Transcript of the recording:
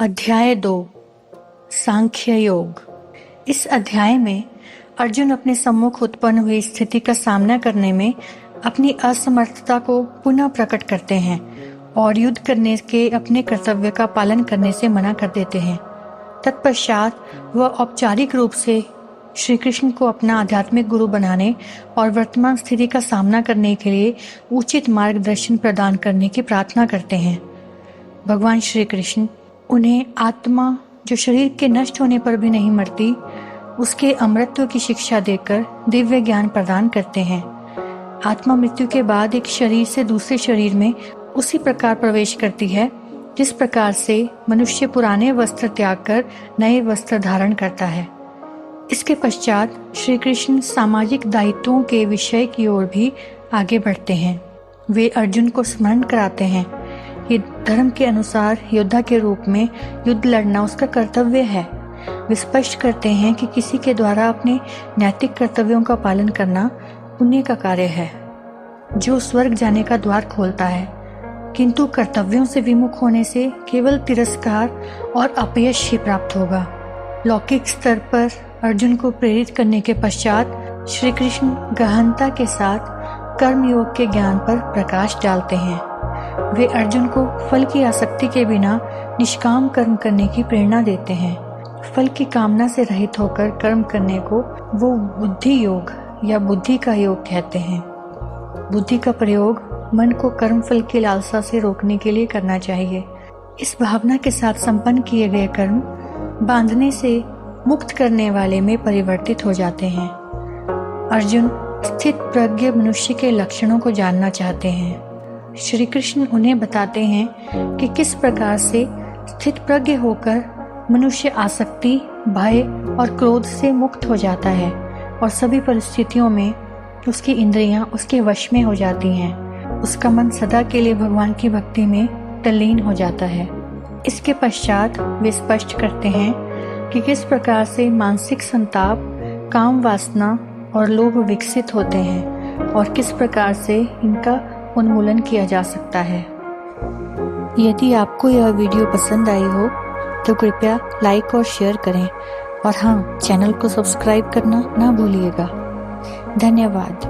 अध्याय 2 सांख्य योग। इस अध्याय में अर्जुन अपने सम्मुख उत्पन्न हुई स्थिति का सामना करने में अपनी असमर्थता को पुनः प्रकट करते हैं और युद्ध करने के अपने कर्तव्य का पालन करने से मना कर देते हैं। तत्पश्चात वह औपचारिक रूप से श्री कृष्ण को अपना आध्यात्मिक गुरु बनाने और वर्तमान स्थिति का सामना करने के लिए उचित मार्गदर्शन प्रदान करने की प्रार्थना करते हैं। भगवान श्री कृष्ण उन्हें आत्मा जो शरीर के नष्ट होने पर भी नहीं मरती, उसके अमृतत्व की शिक्षा देकर दिव्य ज्ञान प्रदान करते हैं। आत्मा मृत्यु के बाद एक शरीर से दूसरे शरीर में उसी प्रकार प्रवेश करती है जिस प्रकार से मनुष्य पुराने वस्त्र त्याग कर नए वस्त्र धारण करता है। इसके पश्चात श्री कृष्ण सामाजिक दायित्वों के विषय की ओर भी आगे बढ़ते हैं। वे अर्जुन को स्मरण कराते हैं कि धर्म के अनुसार योद्धा के रूप में युद्ध लड़ना उसका कर्तव्य है। वे स्पष्ट करते हैं कि किसी के द्वारा अपने नैतिक कर्तव्यों का पालन करना पुण्य का कार्य है जो स्वर्ग जाने का द्वार खोलता है, किंतु कर्तव्यों से विमुख होने से केवल तिरस्कार और अपयश ही प्राप्त होगा। लौकिक स्तर पर अर्जुन को प्रेरित करने के पश्चात श्री कृष्ण गहनता के साथ कर्मयोग के ज्ञान पर प्रकाश डालते हैं। वे अर्जुन को फल की आसक्ति के बिना निष्काम कर्म करने की प्रेरणा देते हैं। फल की कामना से रहित होकर कर्म करने को वो बुद्धि योग या बुद्धि का योग कहते हैं। बुद्धि का प्रयोग मन को कर्म फल की लालसा से रोकने के लिए करना चाहिए। इस भावना के साथ संपन्न किए गए कर्म बांधने से मुक्त करने वाले में परिवर्तित हो जाते हैं। अर्जुन स्थित प्रज्ञ मनुष्य के लक्षणों को जानना चाहते हैं। श्री कृष्ण उन्हें बताते हैं कि किस प्रकार से स्थित प्रज्ञ होकर मनुष्य आसक्ति, भय और क्रोध से मुक्त हो जाता है और सभी परिस्थितियों में उसकी इंद्रियां उसके वश में हो जाती हैं। उसका मन सदा के लिए भगवान की भक्ति में तल्लीन हो जाता है। इसके पश्चात वे स्पष्ट करते हैं कि किस प्रकार से मानसिक संताप, काम वासना और लोभ विकसित होते हैं और किस प्रकार से इनका उन्मूलन किया जा सकता है। यदि आपको यह वीडियो पसंद आई हो तो कृपया लाइक और शेयर करें और हाँ, चैनल को सब्सक्राइब करना ना भूलिएगा। धन्यवाद।